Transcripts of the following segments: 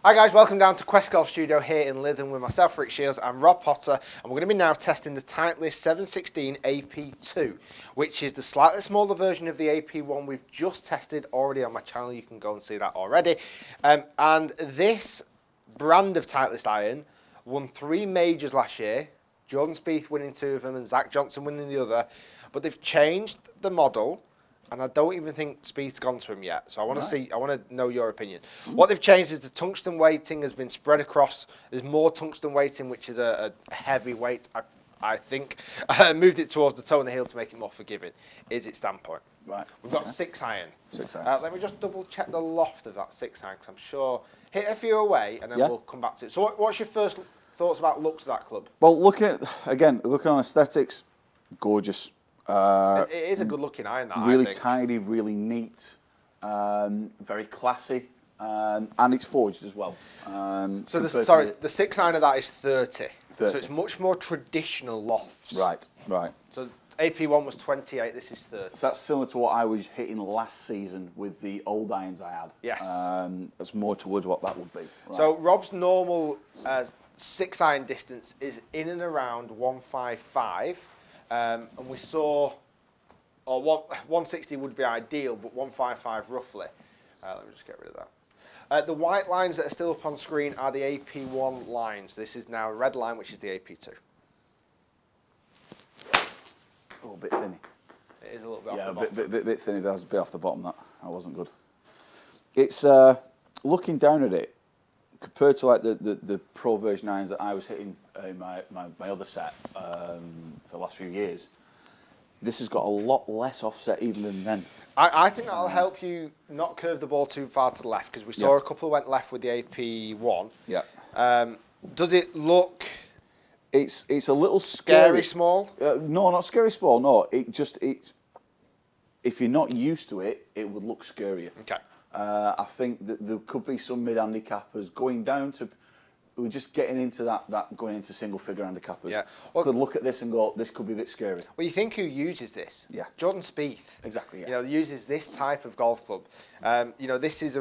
Hi guys, welcome down to Quest Golf Studio here in Lytham with myself, Rick Shiels, and Rob Potter, and we're going to be now testing the TITLEIST 716 AP2, which is the slightly smaller version of the AP1 we've just tested already on my channel. You can go and see that already. And this brand of TITLEIST iron won 3 majors last year, Jordan Spieth winning 2 of them and Zach Johnson winning the other, but they've changed the model. And I don't even think Spieth's gone to him yet. So I want to I want to know your opinion. What they've changed is the tungsten weighting has been spread across. There's more tungsten weighting, which is a heavy weight, I think. Moved it towards the toe and the heel to make it more forgiving, is its standpoint. Right. We've got 6 iron. 6 iron. Let me just double check the loft of that 6 iron, because I'm sure. Hit a few away, and then we'll come back to it. So what's your first thoughts about looks of that club? Well, looking on aesthetics, gorgeous. It is a good-looking iron, that, really I think. tidy, really neat, very classy, and it's forged as well. So the 6 iron of that is 30. So it's much more traditional lofts. Right. So AP1 was 28. This is 30. So that's similar to what I was hitting last season with the old irons I had. Yes. That's more towards what that would be. Right. So Rob's normal 6 iron distance is in and around 155. And we saw, 160 would be ideal, but 155 roughly. Let me just get rid of that. The white lines that are still up on screen are the AP1 lines. This is now a red line, which is the AP2. Oh, a bit thinny. It is a little bit off the bottom. bit thinny. That was a bit off the bottom. That wasn't good. It's looking down at it compared to like the Pro version irons that I was hitting in my other set for the last few years. This has got a lot less offset even than then. I think that'll help you not curve the ball too far to the left, because we saw a couple went left with the AP1. Yeah. Does it look? It's a little scary small. No, not scary small. No, if you're not used to it, it would look scarier. Okay. I think that there could be some mid-handicappers going down to, we're just getting into that going into single-figure handicappers. Yeah. Well, could look at this and go, this could be a bit scary. Well, you think who uses this? Yeah. Jordan Spieth. Exactly. Yeah. You know, uses this type of golf club. You know, this is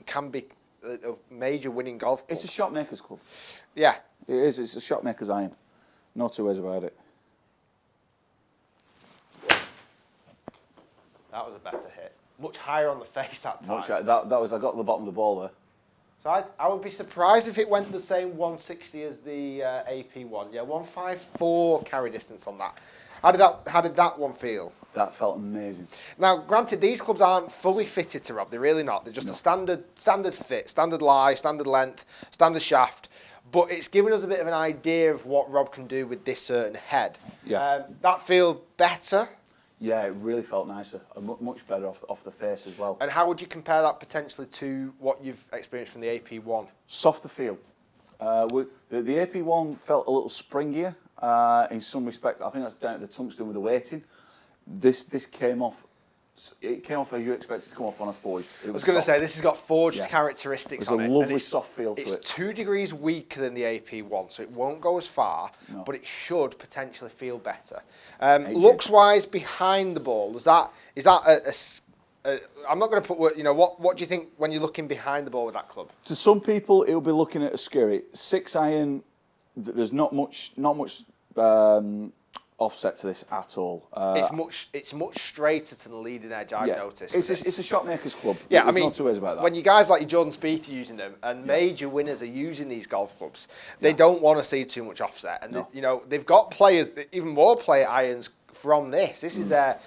can be a major winning golf club. It's a shot maker's club. Yeah. It is. It's a shot maker's iron. No two ways about it. That was a better hit. Much higher on the face that time. That was, I got the bottom of the ball there. So I would be surprised if it went the same 160 as the AP1. Yeah, 154 carry distance on that. How did that one feel? That felt amazing. Now, granted, these clubs aren't fully fitted to Rob. They're really not. They're just a standard fit, standard lie, standard length, standard shaft. But it's given us a bit of an idea of what Rob can do with this certain head. Yeah. That feel better? Yeah, it really felt nicer. Much better off the face as well. And how would you compare that potentially to what you've experienced from the AP1? Softer feel. The AP1 felt a little springier in some respects. I think that's down to the tungsten with the weighting. This came off. It came off as you expected to come off on a forged. I was going to say, this has got forged characteristics on it. There's a lovely soft feel to it. It's 2 degrees weaker than the AP1, so it won't go as far, but it should potentially feel better. Looks-wise, behind the ball, is that I'm not going to put, what do you think when you're looking behind the ball with that club? To some people, it'll be looking at a scary 6 iron. There's not much offset to this at all. It's much straighter to the leading edge, I've noticed. It's a shot maker's club. Yeah, There's no two ways about that. When you guys like your Jordan Spieth are using them, and major winners are using these golf clubs, they don't want to see too much offset. And they've got players, even more player irons from this. This is their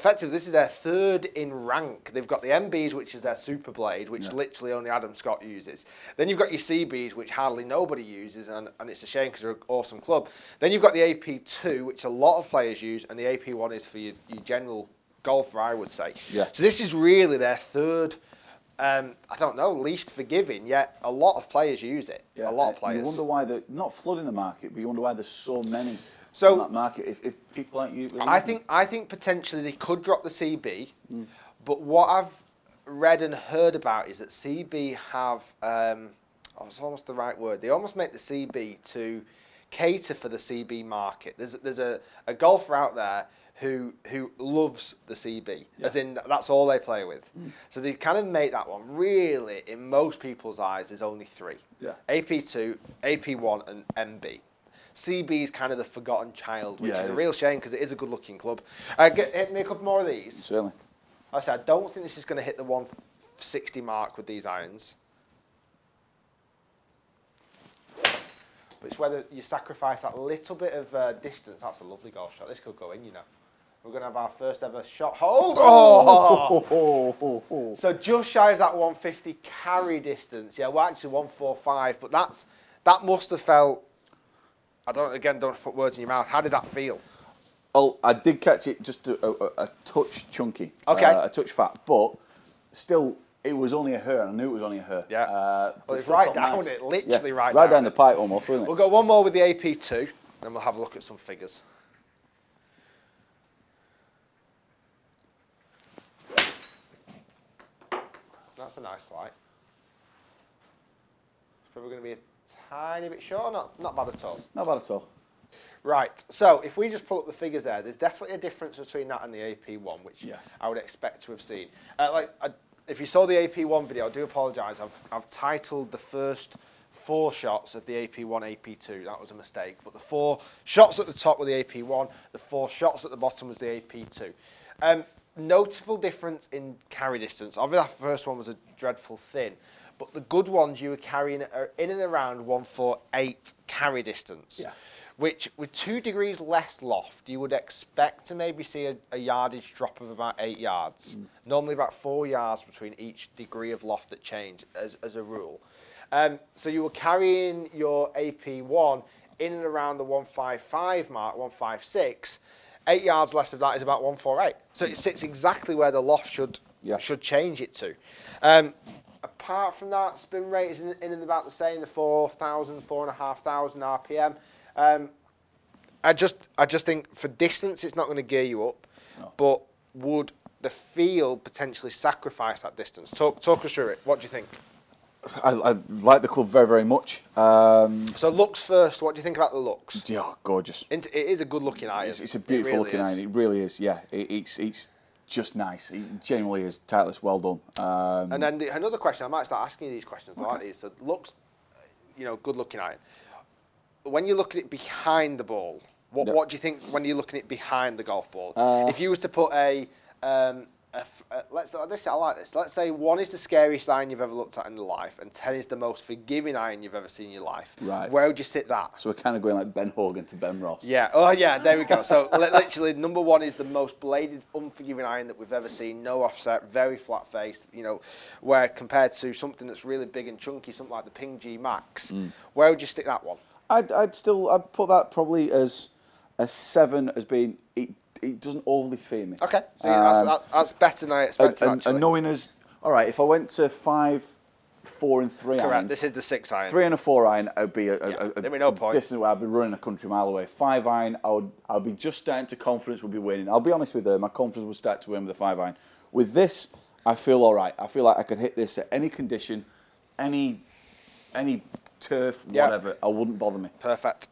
this is their 3rd in rank. They've got the MBs, which is their super blade, which literally only Adam Scott uses. Then you've got your CBs, which hardly nobody uses, and it's a shame because they're an awesome club. Then you've got the AP2, which a lot of players use, and the AP1 is for your general golfer, I would say. Yeah. So this is really their 3rd, I don't know, least forgiving, yet a lot of players use it. Yeah, a lot of players. You wonder why they're not flooding the market, but you wonder why there's so many on that market. If people like you, I think potentially they could drop the CB, but what I've read and heard about is that CB have, it's almost the right word. They almost make the CB to cater for the CB market. There's a golfer out there who loves the CB, as in that's all they play with. So they kind of make that one. Really, in most people's eyes, there's only 3. Yeah. AP2, AP1, and MB. CB is kind of the forgotten child, which is a real shame because it is a good-looking club. Hit me a couple more of these. Certainly. Like I said, I don't think this is going to hit the 160 mark with these irons. But it's whether you sacrifice that little bit of distance. That's a lovely golf shot. This could go in, you know. We're going to have our first ever shot hold. Oh! So just shy of that 150 carry distance. Yeah, well, actually 145. But that must have felt. Don't put words in your mouth. How did that feel? Well, I did catch it just a touch chunky. Okay. A touch fat, but still. It was only a her, and I knew it was only a her. Yeah. Well, it's right down it, literally right down. Right down the pipe almost, wasn't it? We'll go one more with the AP2, then we'll have a look at some figures. That's a nice flight. It's probably going to be a tiny bit short, not bad at all. Not bad at all. Right, so if we just pull up the figures there's definitely a difference between that and the AP1, which I would expect to have seen. If you saw the AP1 video, I do apologise. I've titled the first 4 shots of the AP1, AP2. That was a mistake. But the 4 shots at the top were the AP1. The 4 shots at the bottom was the AP2. Notable difference in carry distance. Obviously, that first one was a dreadful thin. But the good ones you were carrying are in and around 148 carry distance. Yeah. Which, with 2 degrees less loft, you would expect to maybe see a yardage drop of about 8 yards. Normally about 4 yards between each degree of loft that change, as a rule. So you were carrying your AP1 in and around the 155 mark, 156. 8 yards less of that is about 148. So it sits exactly where the loft should change it to. Apart from that, spin rate is in and about the same, the 4,000, 4,500 RPM. I just think for distance it's not going to gear you up, but would the field potentially sacrifice that distance? Talk us through it. What do you think? I like the club very, very much. So looks first. What do you think about the looks? Yeah, gorgeous. It is a good looking iron. It's a beautiful looking iron. It really is. Yeah, it's just nice. It genuinely is. Titleist, well done. And then another question. I might start asking you these questions. I like these. So looks, good looking iron. When you look at it behind the ball, what do you think when you're looking at it behind the golf ball? If you was to put I like this. Let's say 1 is the scariest iron you've ever looked at in your life, and 10 is the most forgiving iron you've ever seen in your life. Right. Where would you sit that? So we're kind of going like Ben Hogan to Ben Ross. Yeah. Oh, yeah. There we go. So literally, number 1 is the most bladed, unforgiving iron that we've ever seen. No offset, very flat face. Where compared to something that's really big and chunky, something like the Ping G Max, where would you stick that one? I'd put that probably as a 7 as being it doesn't overly fear me. Okay, so that's better than I expected. And knowing as all right, if I went to 5, 4, and 3 correct. irons, This is the 6 iron. 3 and a 4 iron, it would be a no point. distance where I'd be running a country mile away. 5 iron, I'd be just starting to confidence would be winning. I'll be honest with you, my confidence would start to win with the 5 iron. With this, I feel all right. I feel like I could hit this at any condition, any turf, whatever. It wouldn't bother me. Perfect.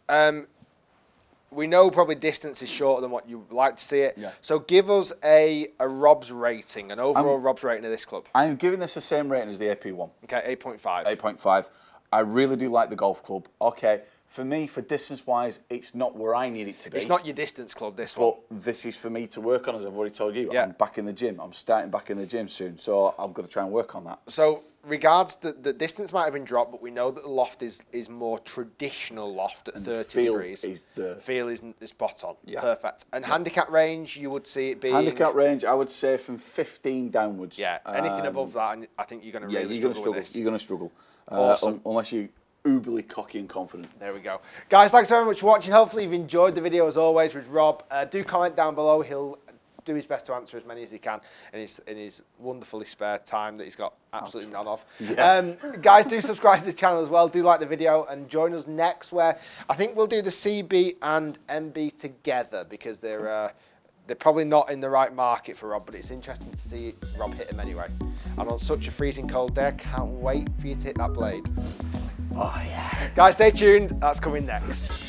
We know probably distance is shorter than what you would like to see it. Yeah. So give us a Rob's rating, an overall Rob's rating of this club. I'm giving this the same rating as the AP1. Okay, 8.5. 8.5. I really do like the golf club. Okay, for me, for distance-wise, it's not where I need it to be. It's not your distance club, this one. But this is for me to work on, as I've already told you. I'm back in the gym. I'm starting back in the gym soon, so I've got to try and work on that. So, regards the distance might have been dropped, but we know that the loft is more traditional loft at 30 degrees. Feel is spot on. Yeah. Perfect. And handicap range, you would see it being... Handicap range, I would say from 15 downwards. Yeah, anything above that, I think you're going to really struggle with this. You're going to struggle. Awesome. Unless you... uberly cocky and confident. There we go. Guys, thanks very much for watching. Hopefully you've enjoyed the video as always with Rob. Do comment down below. He'll do his best to answer as many as he can in his wonderfully spare time that he's got absolutely none of. Yeah. Guys, do subscribe to the channel as well. Do like the video and join us next where I think we'll do the CB and MB together because they're probably not in the right market for Rob, but it's interesting to see Rob hit them anyway. And on such a freezing cold day, I can't wait for you to hit that blade. Oh, yeah. Guys, stay tuned. That's coming next.